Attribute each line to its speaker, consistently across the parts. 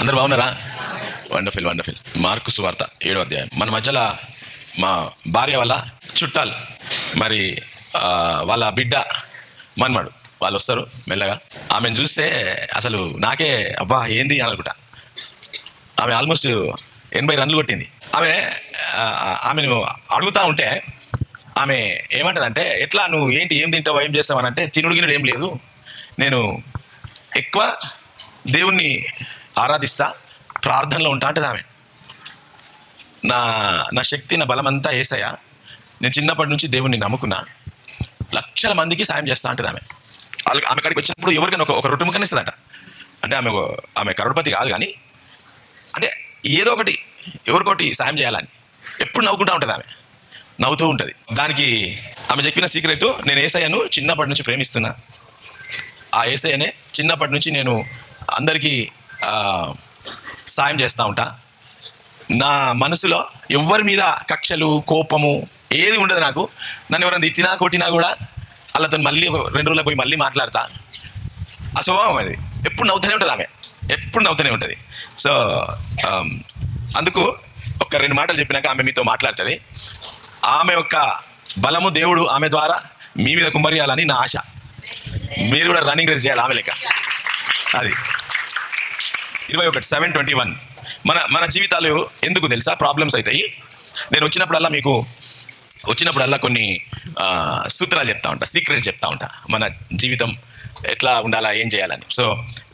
Speaker 1: అందరు బాగున్నారా? Wonderful wonderful. Mark సువార్త 7వ అధ్యాయం. మన మధ్యలో మా భార్య వాళ్ళ చుట్టాలు, మరి వాళ్ళ బిడ్డ మన్మడు వాళ్ళు వస్తారు మెల్లగా. ఆమెను చూస్తే అసలు నాకే అబ్బా ఏంది అని అనుకుంటా. ఆమె ఆల్మోస్ట్ 80 రన్లు కొట్టింది. ఆమెను అడుగుతూ ఉంటే ఆమె ఏమంటదంటే, ఎట్లా నువ్వు ఏంటి, ఏం తింటావు, ఏం చేస్తావు అని అంటే, తినుడు గినుడు ఏం లేదు, నేను ఎక్కువ దేవుణ్ణి ఆరాధిస్తా, ప్రార్థనలో ఉంటా అంటది ఆమె. నా శక్తి, నా బలం అంతా యేసయ్య, నేను చిన్నప్పటి నుంచి దేవుణ్ణి నమ్ముకున్నా, లక్షల మందికి సాయం చేస్తా అంటది ఆమె. ఆమె కాడికి వచ్చినప్పుడు ఎవరికైనా ఒక రొట్టె ముక్కని ఇస్తుందట. అంటే ఆమె కరోడ్పతి కాదు, కానీ అంటే ఏదో ఒకటి ఎవరికొకటి సాయం చేయాలని ఎప్పుడు నవ్వుకుంటూ ఉంటుంది ఆమె, నవ్వుతూ ఉంటుంది. దానికి ఆమె చెప్పిన సీక్రెట్, నేను యేసయ్యను చిన్నప్పటి నుంచి ప్రేమిస్తున్నా, ఆ యేసయ్యనే చిన్నప్పటి నుంచి నేను అందరికీ సాయం చేస్తూ ఉంటా, నా మనసులో ఎవరి మీద కక్షలు, కోపము ఏది ఉండదు నాకు. నన్ను ఎవరైనా తిట్టినా కొట్టినా కూడా వాళ్ళతో మళ్ళీ 2 రోజులకు పోయి మళ్ళీ మాట్లాడతా. ఆ స్వభావం అది. ఎప్పుడు నవ్వుతూనే ఉంటుంది ఆమె, ఎప్పుడు నవ్వుతూనే ఉంటుంది. సో అందుకు ఒక 2 మాటలు చెప్పినాక ఆమె మీతో మాట్లాడుతుంది. ఆమె యొక్క బలము దేవుడు ఆమె ద్వారా మీ మీద కుమ్మరియాలని నా ఆశ. మీరు కూడా రన్నింగ్ రేస్ చేయాలి ఆమె లెక్క. అది 21:7-21. మన జీవితాలు ఎందుకు తెలుసా ప్రాబ్లమ్స్ అవుతాయి. నేను వచ్చినప్పుడల్లా కొన్ని సూత్రాలు చెప్తా ఉంటా, సీక్రెట్స్ చెప్తా ఉంటా, మన జీవితం ఎట్లా ఉండాలా, ఏం చేయాలని. సో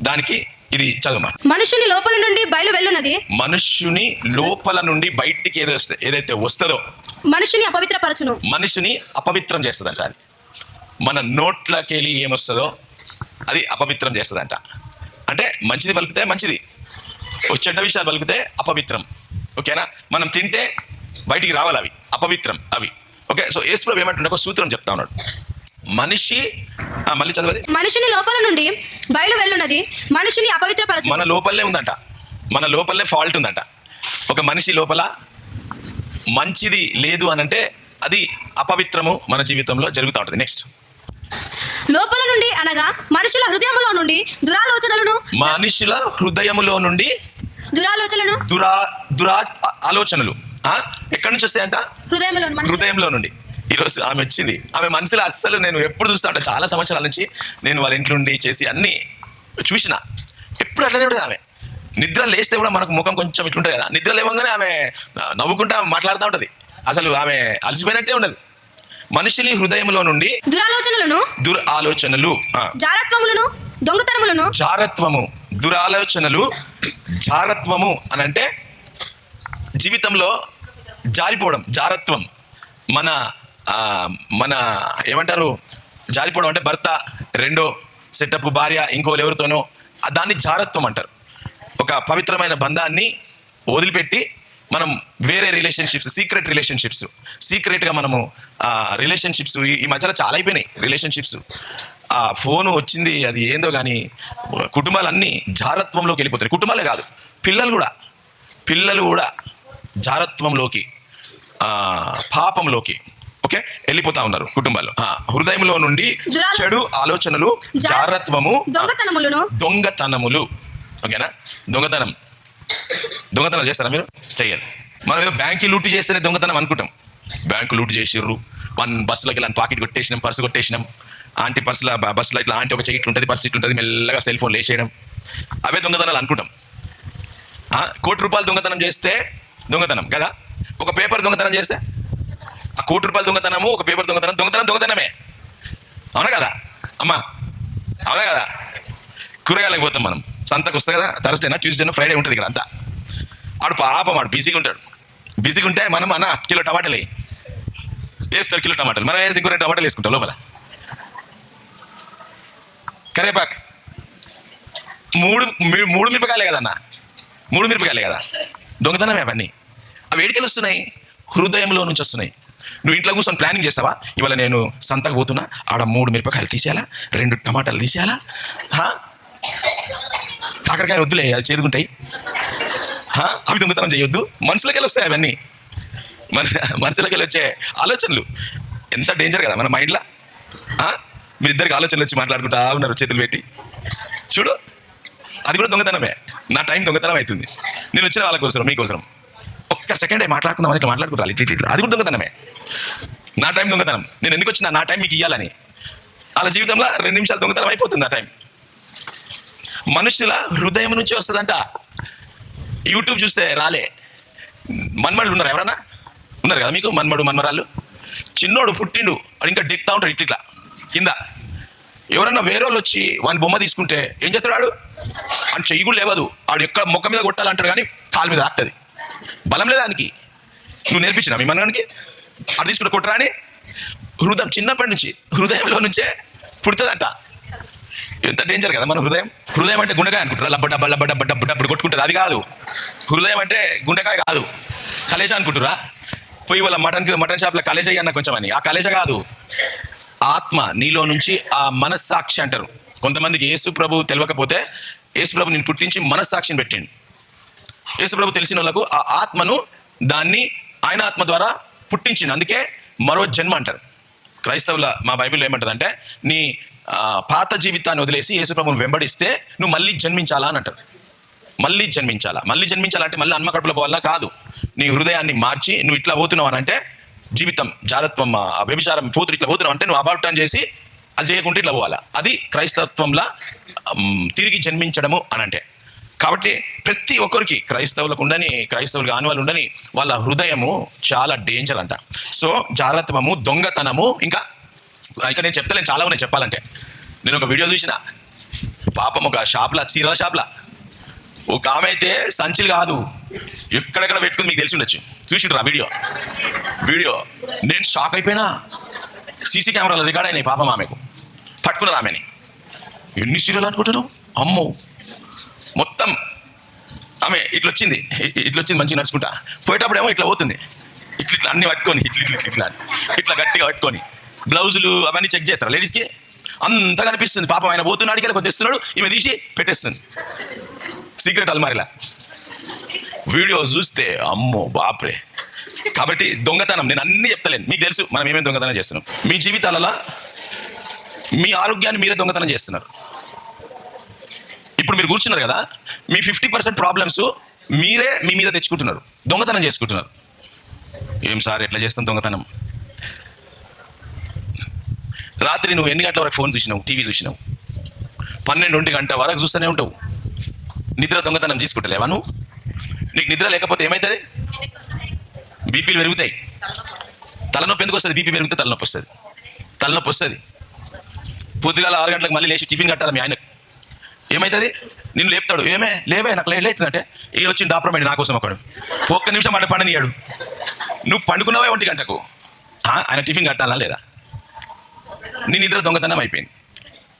Speaker 1: దానికి ఇది చదువు.
Speaker 2: మనుషుని లోపల నుండి బయలు వెళ్ళున్నది,
Speaker 1: మనుషుని లోపల నుండి బయటికి ఏదైతే వస్తుందో
Speaker 2: మనుషుని అపవిత్రపరచును,
Speaker 1: మనిషిని అపవిత్రం చేస్తుందంట. అది మన నోట్లకి వెళ్ళి ఏమొస్తుందో అది అపవిత్రం చేస్తుందంట. అంటే మంచిది పలికితే మంచిది, చెడ్డ విషయాలు పలికితే అపవిత్రం. ఓకేనా? మనం తింటే బయటికి రావాలి అవి అపవిత్రం అవి. ఓకే. సో యేసు ప్రభువు ఏమంటుండే ఒక సూత్రం చెప్తా ఉన్నాడు. మనిషి మళ్ళీ చదవది.
Speaker 2: మనుషుని లోపల నుండి బయలు వెళ్ళున్నది, మనిషిని అపవిత్రపరచు.
Speaker 1: మన లోపలనే ఉందంట, మన లోపలనే ఫాల్ట్ ఉందంట. ఒక మనిషి లోపల మంచిది లేదు అని అంటే అది అపవిత్రము మన జీవితంలో జరుగుతూ ఉంటుంది. నెక్స్ట్,
Speaker 2: లోపల నుండి అనగా మనుషుల హృదయములో నుండి దురాలోచనలను,
Speaker 1: మనుషుల హృదయములో నుండి ఆలోచనలు ఎక్కడి నుంచి వస్తాయంట? హృదయంలో నుండి. ఈరోజు ఆమె వచ్చింది, ఆమె మనసులో అస్సలు నేను ఎప్పుడు చూస్తా ఉంటా, చాలా సంవత్సరాల నుంచి నేను వాళ్ళ ఇంట్లో ఉండి చేసి అన్నీ చూసిన, ఎప్పుడు అట్లనే ఉంటుంది ఆమె. నిద్ర లేస్తే కూడా మనకు ముఖం కొంచెం ఇట్లుంటుంది కదా, నిద్ర లేవగానే ఆమె నవ్వుకుంటా మాట్లాడుతూ ఉంటుంది. అసలు ఆమె అలసిపోయినట్టే ఉండదు. మనుషుని హృదయంలో నుండి దురాలోచనలు,
Speaker 2: దొంగతనములను,
Speaker 1: జారత్వము, దురాలోచనలు, జారత్వము అని అంటే జీవితంలో జారిపోవడం, జారత్వం. మన ఏమంటారు, జారిపోవడం అంటే భర్త రెండో సెటప్, భార్య ఇంకోరు ఎవరితోనో, దాన్ని జారత్వం అంటారు. ఒక పవిత్రమైన బంధాన్ని వదిలిపెట్టి మనం వేరే రిలేషన్షిప్స్, సీక్రెట్గా మనము రిలేషన్షిప్స్ ఈ మధ్యలో చాలా అయిపోయినాయి రిలేషన్షిప్స్. ఆ ఫోను వచ్చింది, అది ఏందో కానీ కుటుంబాలన్నీ జారత్వంలోకి వెళ్ళిపోతాయి. కుటుంబాలే కాదు, పిల్లలు కూడా జారత్వంలోకి, పాపంలోకి వెళ్ళిపోతా ఉన్నారు కుటుంబాలు. హృదయంలో నుండి చెడు ఆలోచనలు, జారత్వము, దొంగతనములు. ఓకేనా? దొంగతనం చేస్తారా మీరు? చెయ్యాలి. మనం ఏదో బ్యాంకు లూటు చేస్తేనే దొంగతనం అనుకుంటాం. బ్యాంకు లూటు చేసిర్రు, బస్సులోకి ఇలాంటి పాకెట్ కొట్టేసినాం, పర్సు కొట్టేసినాం, ఆంటీ బస్సులో ఇట్లా ఆంటీ ఒక చెయ్యి ఇట్లా ఉంటుంది, పర్సు ఇట్లా ఉంటుంది, మెల్లగా సెల్ ఫోన్ లేసేయడం, అవే దొంగతనాలు అనుకుంటాం. ₹1 దొంగతనం చేస్తే దొంగతనం కదా. ఒక పేపర్ దొంగతనం చేస్తే ఆ ₹1 దొంగతనము, ఒక పేపర్ దొంగతనమే. అవునా కదా అమ్మా? అవునా కదా? కూరగాయలకు పోతాం మనం, సంతకు వస్తుంది కదా, థర్స్డేనా ట్యూస్డేనా ఫ్రైడే ఉంటుంది ఇక్కడ అంతా. ఆడు పాపం ఆడు బిజీగా ఉంటాడు. బిజీగా ఉంటే మనం కిలో టమాటాలు వేస్తాడు, కిలో టమాటాలు మనం వేసి ఇంకో 2 టమాటాలు వేసుకుంటాం లోపల. కరేపాకు 3 మిరపకాయలే కదన్నా, 3 మిరపకాయలే కదా. దొంగతనమే అవన్నీ. అవి ఏడికెళ్ళి వస్తున్నాయి? హృదయంలో నుంచి వస్తున్నాయి. నువ్వు ఇంట్లో కూర్చొని ప్లానింగ్ చేస్తావా, ఇవాళ నేను సంతకు పోతున్నా, ఆడ 3 మిరపకాయలు తీసేయాలా, 2 టమాటాలు తీసేయాలా, కాకరకాయలు వద్దులే అది చేదుకుంటాయి, అవి దొంగతనం చేయొద్దు. మనసులోకి వస్తాయి అవన్నీ, మనసులోకి వచ్చే ఆలోచనలు. ఎంత డేంజర్ కదా మన మైండ్లో. మీ ఇద్దరికి ఆలోచనలు వచ్చి మాట్లాడుకుంటా ఉన్నారు చేతులు పెట్టి. చూడు, అది కూడా దొంగతనమే. నా టైం దొంగతనం అవుతుంది. నేను వచ్చిన వాళ్ళ కోసం, మీకోసం ఒక్క సెకండ్ మాట్లాడుకుందాం ఇట్లా మాట్లాడుకుంటారు, ఇట్లా అది కూడా దొంగతనమే. నా టైం దొంగతనం. నేను ఎందుకు వచ్చినా నా టైం మీకు ఇవ్వాలని. వాళ్ళ జీవితంలో 2 నిమిషాలు దొంగతనం అయిపోతుంది ఆ టైం. మనుషుల హృదయం నుంచి వస్తుందంట. యూట్యూబ్ చూస్తే రాలే. మన్మడులు ఉన్నారు, ఎవరన్నా ఉన్నారు కదా మీకు మన్మరాళ్ళు? చిన్నోడు పుట్టిండు, వాడు ఇంకా డెక్తా ఉంటాడు ఇట్లా కింద. ఎవరన్నా వేరే వాళ్ళు వచ్చి వాని బొమ్మ తీసుకుంటే ఏం చేస్తాడు వాడు? అని చెయ్యి కూడా లేవదు. వాడు ఎక్కడ మొక్క మీద కొట్టాలంటాడు కానీ కాలు మీద ఆడుతుంది. బలం లేదా దానికి? నువ్వు నేర్పించినా మీ మనగానికి అది తీసుకుంటే కొట్టరా అని? హృదయం చిన్నప్పటి నుంచి హృదయంలో నుంచే పుడుతుందంట. ఎంత డేంజర్ కదా మన హృదయం. హృదయం అంటే గుండెకాయ అనుకుంటారా? లబ్బడబ్బడబ్బడబ్బడబ్బడు కొట్టుకుంటుంది. అది కాదు. హృదయం అంటే గుండెకాయ కాదు, కలేజ అనుకుంటురా? పోయి వాళ్ళ మటన్ షాప్లో కలేజ అన్న కొంచెం అని. ఆ కలేజ కాదు, ఆత్మ నీలో నుంచి. ఆ మనస్సాక్షి అంటారు. కొంతమందికి యేసు ప్రభు తెలియకపోతే యేసు ప్రభు నేను పుట్టించి మనస్సాక్షిని పెట్టిండు. యేసు ప్రభు తెలిసిన వాళ్ళకు ఆ ఆత్మను దాన్ని ఆయన ఆత్మ ద్వారా పుట్టించింది. అందుకే మరో జన్మ అంటారు. క్రైస్తవుల మా బైబిల్లో ఏమంటుందంటే నీ పాత జీవితాన్ని వదిలేసి యేసు ప్రభువును వెంబడిస్తే నువ్వు మళ్ళీ జన్మించాలా అని అంటారు. మళ్ళీ జన్మించాలంటే మళ్ళీ అమ్మ కడుపులో పోవాలా కాదు. నీ హృదయాన్ని మార్చి నువ్వు ఇట్లా పోతున్నావు అని అంటే జీవితం జారత్వం వ్యభిచారం పోతులు ఇట్లా పోతున్నావు అంటే నువ్వు అబార్టన్ చేసి అది చేయకుంటే ఇట్లా పోవాలా. అది క్రైస్తవంలో తిరిగి జన్మించడము అని అంటే. కాబట్టి ప్రతి ఒక్కరికి క్రైస్తవులకు ఉండని, క్రైస్తవులు కాని వాళ్ళు ఉండని, వాళ్ళ హృదయము చాలా డేంజర్ అంట. సో జారత్వము, దొంగతనము, ఇంకా నేను చెప్తలేను, చాలా ఉన్నాయి చెప్పాలంటే. నేను ఒక వీడియో చూసిన, పాపం ఒక షాప్లా, చీరల షాప్లా ఒక ఆమె అయితే సంచులు కాదు ఎక్కడెక్కడ పెట్టుకుని మీకు తెలిసి ఉండొచ్చు, చూసిండ్రు ఆ వీడియో. నేను షాక్ అయిపోయినా. సీసీ కెమెరాలో రికార్డ్ అయినాయి. పాపం ఆమెకు పట్టుకున్నారు ఆమెని. ఎన్ని చీరలు అనుకుంటారు అమ్మో. మొత్తం ఆమె ఇట్లొచ్చింది మంచిగా నడుచుకుంటా. పోయేటప్పుడు ఏమో ఇట్లా పోతుంది, ఇట్లా అన్ని పట్టుకొని ఇట్లా గట్టిగా పట్టుకొని. బ్లౌజులు అవన్నీ చెక్ చేస్తారు లేడీస్కి, అంతా కనిపిస్తుంది. పాపం ఆయన పోతున్నాడికి వెళ్ళి కొద్ది తెస్తున్నాడు, ఈమె తీసి పెట్టేస్తుంది సీక్రెట్ అల్మారిలా. వీడియో చూస్తే అమ్మో బాప్రే. కాబట్టి దొంగతనం నేను అన్నీ చెప్తలేను, మీకు తెలుసు మనం ఏమేమి దొంగతనం చేస్తున్నాం. మీ జీవితాలలో మీ ఆరోగ్యాన్ని మీరే దొంగతనం చేస్తున్నారు. ఇప్పుడు మీరు కూర్చున్నారు కదా, మీ 50% ప్రాబ్లమ్స్ మీరే మీ మీద తెచ్చుకుంటున్నారు, దొంగతనం చేసుకుంటున్నారు. ఏం సార్ ఎట్లా చేస్తాం దొంగతనం? రాత్రి నువ్వు ఎన్ని గంటల వరకు ఫోన్ చూసినావు, టీవీ చూసినావు? 12-1 గంట వరకు చూస్తూనే ఉంటావు. నిద్ర దొంగతనం తీసుకుంటలేవా నువ్వు? నీకు నిద్ర లేకపోతే ఏమవుతుంది? బీపీలు పెరుగుతాయి, తలనొప్పి ఎందుకు వస్తుంది? బీపీ పెరిగితే తలనొప్పి వస్తుంది. పొద్దుగాల 6 గంటలకు మళ్ళీ లేచి టిఫిన్ కట్టాలి మీ ఆయనకు. ఏమవుతుంది? నిన్ను లేపుతాడు, ఏమే లేవే నాకు లేచిందంటే ఈ వచ్చిన డాక్టర్ నా కోసం ఒకడు ఒక్క నిమిషం పండనీయాడు. నువ్వు పండుకున్నావే 1 గంటకు, ఆయన టిఫిన్ కట్టాలా లేదా? నీ నిద్ర దొంగతనం అయిపోయింది.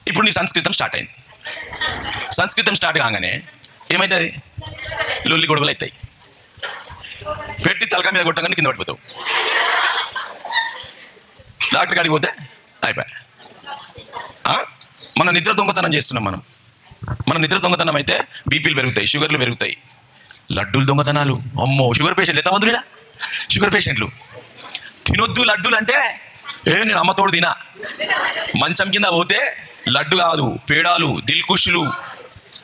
Speaker 1: ఇప్పుడు నీ సంస్కృతం స్టార్ట్ అయింది. సంస్కృతం స్టార్ట్ కాగానే ఏమవుతుంది? లొల్లి గొడవలు అవుతాయి. పెట్టి తలకా మీద కొట్టగానే కింద పడిపోతావు. డాక్టర్ కాడికి పోతే అయిపోయా. మన నిద్ర దొంగతనం చేస్తున్నాం మన నిద్ర దొంగతనం అయితే బీపీలు పెరుగుతాయి, షుగర్లు పెరుగుతాయి. లడ్డూలు దొంగతనాలు, అమ్మో. షుగర్ పేషెంట్లు ఎంతమందిరా? షుగర్ పేషెంట్లు తినొద్దు లడ్డూలు అంటే నేను అమ్మతోడు తినా. మంచం కింద పోతే లడ్డు కాదు, పేడాలు, దిల్కుష్లు,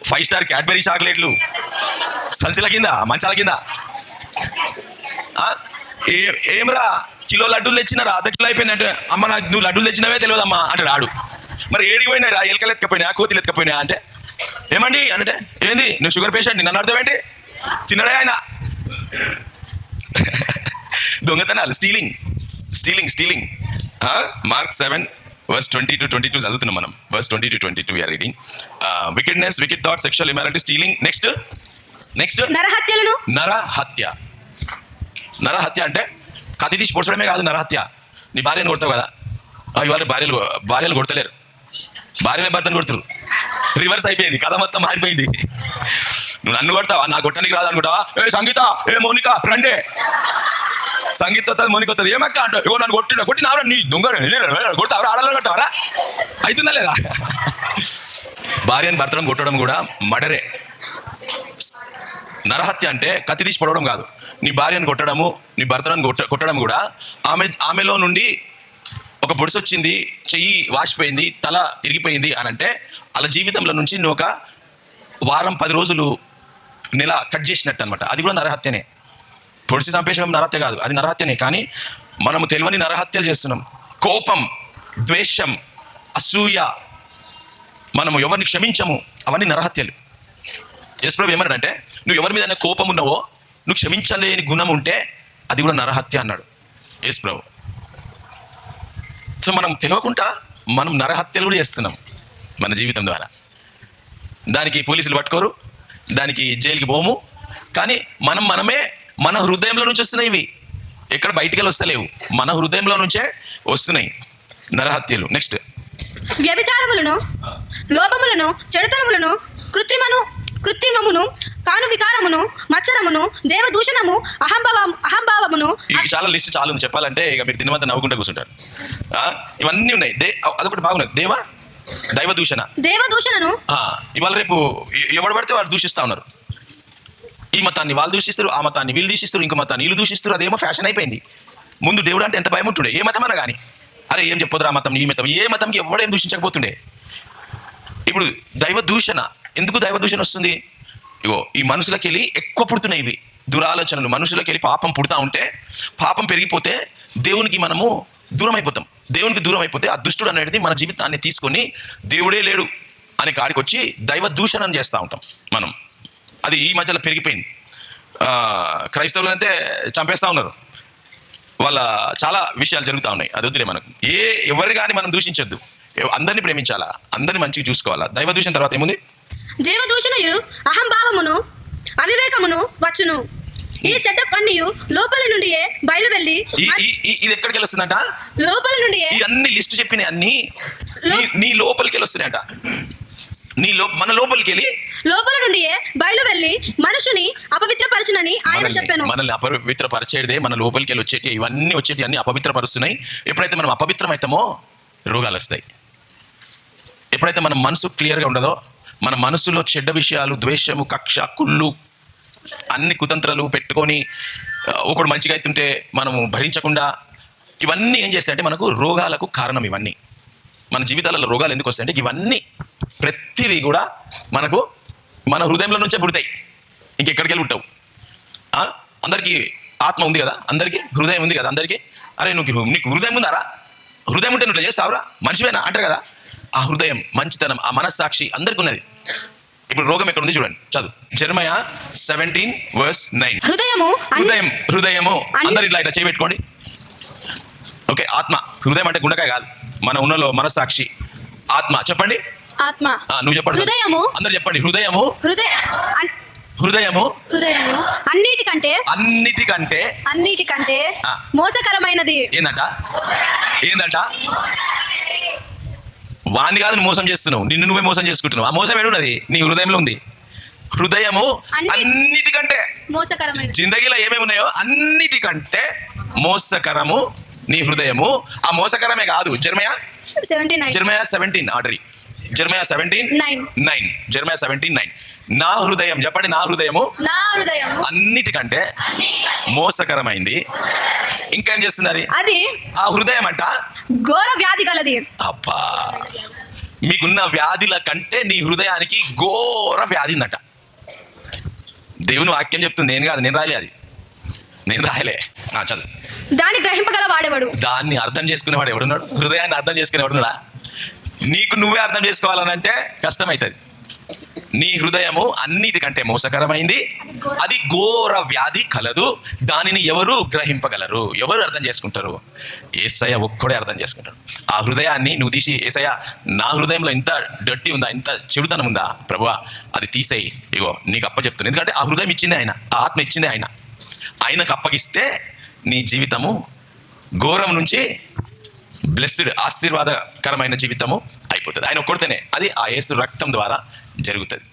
Speaker 1: 5 స్టార్ క్యాడ్బరీ చాక్లెట్లు సంచుల కింద, మంచాల కింద. ఏమరా కిలో లడ్డూలు తెచ్చినారా? అర్ధ కిలో అయిపోయిందంటే అమ్మ నాకు నువ్వు లడ్డూలు తెచ్చినవే తెలియదమ్మా అంటే రాడు. మరి ఏడికి పోయినా ఎలకలు ఎత్తుకపోయినా, కోతులు ఎత్తుకపోయినా అంటే ఏమండి అంటే ఏంది నువ్వు షుగర్ పేషెంట్ నన్ను అర్థం ఏంటి? తినడే ఆయన. దొంగతనాలు, స్టీలింగ్. మార్క్ 7:20-22 చదువుతున్నాం మనం. verse 20-22 we are reading. Wickedness, wicked thoughts, sexual immorality, stealing. Next నరహత్య అంటే కత్తి తీసి పొడచడమే కాదు నరహత్య. నీ భార్యను కొడతావు కదా, ఇవాళ భార్యలు కొడతలేరు, భార్యలే భర్తను కొడుతురు. రివర్స్ అయిపోయింది, కథ మొత్తం మారిపోయింది. నువ్వు నన్ను కొడతావా? నా కొట్టడానికి రాదు అనుకుంటావా? ఏ సంగీత, ఏ మౌనిక రండే. సంగీత వస్తుంది, మౌనిక వస్తుంది. ఏమక్క అంటే నన్ను కొట్టినావరా నీ దొంగ కొడతావరా? ఆడాలని కొడతావరా? అవుతుందా లేదా? భార్యను భర్తను కొట్టడం కూడా మర్డరే. నరహత్య అంటే కత్తి తీసి పడవడం కాదు. నీ భార్యను కొట్టడము, నీ భర్తను కొట్టడం కూడా ఆమెలో నుండి ఒక పొడిసి వచ్చింది, చెయ్యి వాసిపోయింది, తల ఇరిగిపోయింది అని అంటే వాళ్ళ జీవితంలో నుంచి నువ్వు ఒక వారం 10 రోజులు నెల కట్ చేసినట్టు అనమాట. అది కూడా నరహత్యనే. పొడిచి చంపేసడం నరహత్య కాదు, అది నరహత్యనే. కానీ మనము తెలియని నరహత్యలు చేస్తున్నాం. కోపం, ద్వేషం, అసూయ, మనము ఎవరిని క్షమించము, అవన్నీ నరహత్యలు. యేసుప్రభు ఏమన్నాడంటే, నువ్వు ఎవరి మీద కోపం ఉన్నావో, నువ్వు క్షమించలేని గుణం ఉంటే అది కూడా నరహత్య అన్నాడు యేసుప్రభు. సో మనం తెలియకుండా మనం నరహత్యలు కూడా చేస్తున్నాం మన జీవితం ద్వారా. దానికి పోలీసులు పట్టుకోరు, దానికి జైలుకి పోము. కానీ మనమే మన హృదయంలో నుంచి వస్తున్నాయి ఇవి, ఎక్కడ బయటికి వెళ్ళి వస్తలేవు, మన హృదయంలో నుంచే వస్తున్నాయి నరహత్యలు. నెక్స్ట్,
Speaker 2: వ్యభిచారములను, లోపములను, చెడుతనములను, కృత్రిమమును, కాను వికారమును, మత్సరమును, దేవదూషణము, అహంభావమును.
Speaker 1: చాలా లిస్ట్ చాలా ఉంది చెప్పాలంటే, ఇక మీరు తినమంతా నవ్వుకుంటూ కూర్చుంటారు. ఇవన్నీ ఉన్నాయి. అదొకటి బాగున్నది, దేవదూషణను. ఇవాళ రేపు ఎవడు పడితే వాళ్ళు దూషిస్తూ ఉన్నారు. ఈ మతాన్ని వాళ్ళు దూషిస్తారు, ఆ మతాన్ని వీళ్ళు దూషిస్తారు, ఇంకో మతాన్ని వీళ్ళు దూషిస్తారు. అదేమో ఫ్యాషన్ అయిపోయింది. ముందు దేవుడు అంటే ఎంత భయం ఉంటుండే, ఏ మతమన్నా కానీ. అరే ఏం చెప్పొద్దురా ఆ మతం, ఈ మతం, ఏ మతంకి ఎవడేం దూషించకపోతుండే. ఇప్పుడు దైవ దూషణ, ఎందుకు దైవ దూషణ వస్తుంది? ఇగో ఈ మనుషులకి వెళ్ళి ఎక్కువ పుడుతున్నాయి ఇవి దురాలోచనలు. మనుషులకి వెళ్ళి పాపం పుడతా ఉంటే, పాపం పెరిగిపోతే దేవునికి మనము దూరం అయిపోతాం. దేవునికి దూరం అయిపోతే ఆ దుష్టుడు అనేది మన జీవితాన్ని తీసుకొని దేవుడే లేడు అనే కాడికి వచ్చి దైవ దూషణం చేస్తూ ఉంటాం మనం. అది ఈ మధ్యలో పెరిగిపోయింది. క్రైస్తవులు అయితే చంపేస్తూ ఉన్నారు. వాళ్ళ చాలా విషయాలు జరుగుతూ ఉన్నాయి. అది వద్దులే మనకు. ఎవరు కానీ మనం దూషించొద్దు, అందరినీ ప్రేమించాలా, అందరినీ మంచిగా చూసుకోవాలా. దైవ దూషణ తర్వాత ఏముంది?
Speaker 2: దేవదూషణయు, అహంభావమును, అవివేకమును వచ్చును. ఈ చెడ్డ పన్నియు లోపల నుండి బయలు వెళ్ళి.
Speaker 1: ఇది ఎక్కడికి వస్తుందంట?
Speaker 2: లోపల నుండి.
Speaker 1: ఈ అన్ని లిస్ట్ చెప్పిన అన్ని నీ లోపలికి వస్తున్నాయంట. మన లోపలికి వెళ్ళి
Speaker 2: లోపల నుండి బయలు వెళ్ళి మనుషుని అపవిత్రపరచునని ఆయన చెప్పాను.
Speaker 1: మనల్ని అపవిత్రపరిచేదే మన లోపలికి వెళ్ళి వచ్చేటి, ఇవన్నీ వచ్చేటి అన్ని అపవిత్రపరుస్తున్నాయి. ఎప్పుడైతే మనం అపవిత్రమైతామో రోగాలు వస్తాయి. ఎప్పుడైతే మన మనసు క్లియర్గా ఉండదో, మన మనసులో చెడ్డ విషయాలు, ద్వేషము, కక్ష, కుళ్ళు, అన్ని కుతంత్రాలు పెట్టుకొని ఒకడు మంచిగా అవుతుంటే మనము భరించకుండా, ఇవన్నీ ఏం చేస్తాయంటే మనకు రోగాలకు కారణం. ఇవన్నీ మన జీవితాలలో రోగాలు ఎందుకు వస్తాయంటే ఇవన్నీ ప్రతిదీ కూడా మనకు మన హృదయంలో నుంచే పుడతాయి, ఇంకెక్కడికి వెళ్ళి పుట్టవు. అందరికీ ఆత్మ ఉంది కదా, అందరికీ హృదయం ఉంది కదా అందరికీ. అరే నీకు హృదయం ఉందారా? హృదయం ఉంటే నువ్వు చేస్తావురా, మనిషివేనా అంటారు కదా. ఆ హృదయం, మంచితనం, ఆ మనస్సాక్షి అందరికీ ఉన్నది. ఇప్పుడు రోగం ఎక్కడ ఉంది చూడండి, చదువు. జెరమయా 17:9. హృదయము అందరు ఇట్లా చేయబెట్టుకోండి. ఓకే, ఆత్మ. హృదయం అంటే గుండెకాయ కాదు, మన ఉన్నలో మనస్సాక్షి, ఆత్మ. చెప్పండి,
Speaker 2: ఆత్మ.
Speaker 1: నువ్వు చెప్పండి,
Speaker 2: హృదయము.
Speaker 1: అందరు చెప్పండి, హృదయము. అన్నిటికంటే
Speaker 2: మోసకరమైనది.
Speaker 1: ఏందంట? వాణ్ణి కాదు నువ్వు మోసం చేస్తున్నావు, నిన్ను నువ్వే మోసం చేసుకుంటున్నావు. ఆ మోసం ఏడున్నది? నీ హృదయంలో ఉంది. హృదయము అన్నిటికంటే
Speaker 2: మోసకరమైన.
Speaker 1: జిందగీలో ఏమేమి ఉన్నాయో అన్నిటికంటే మోసకరము నీ హృదయము. ఆ మోసకరమే కాదు. జెరమయా 17 ఆర్డరీ. జెరమయా 17:9. జెరమయా 17:9. నా హృదయం, చెప్పండి, నా హృదయము అన్నిటికంటే మోసకరమైంది. ఇంకేం చేస్తుంది అది? ఆ హృదయం అంట
Speaker 2: ఘోర వ్యాధి కలది.
Speaker 1: అబ్బా, మీకున్న వ్యాధుల కంటే నీ హృదయానికి ఘోర వ్యాధి ఉందట. దేవుని వాక్యం చెప్తుంది, నేను కాదు, నేను రాయలే, అది నేను రాయలే. చదువు.
Speaker 2: దాన్ని గ్రహింపగల వాడేవాడు,
Speaker 1: దాన్ని అర్థం చేసుకునేవాడు ఎవడున్నాడు? హృదయాన్ని అర్థం చేసుకునేవాడున్నాడా? నీకు నువ్వే అర్థం చేసుకోవాలనంటే కష్టమవుతుంది. నీ హృదయము అన్నిటికంటే మోసకరమైంది, అది ఘోర వ్యాధి కలదు. దానిని ఎవరు గ్రహింపగలరు? ఎవరు అర్థం చేసుకుంటారు? యేసయ్య ఒక్కడే అర్థం చేసుకుంటాడు. ఆ హృదయాన్ని నువ్వు తీసి, యేసయ్య నా హృదయంలో ఇంత డర్టీ ఉందా, ఇంత చెడుతనం ఉందా ప్రభువా, అది తీసేయి, ఇగో నీకు అప్పచెప్తున్నాను. ఎందుకంటే ఆ హృదయం ఇచ్చింది ఆయన, ఆ ఆత్మ ఇచ్చింది ఆయన. ఆయనకు అప్పగిస్తే నీ జీవితము ఘోరం నుంచి బ్లెస్డ్, ఆశీర్వాదకరమైన జీవితము అయిపోతుంది. ఆయన ఒక్కడితేనే అది ఆ యేసు రక్తం ద్వారా జరుగుతుంది.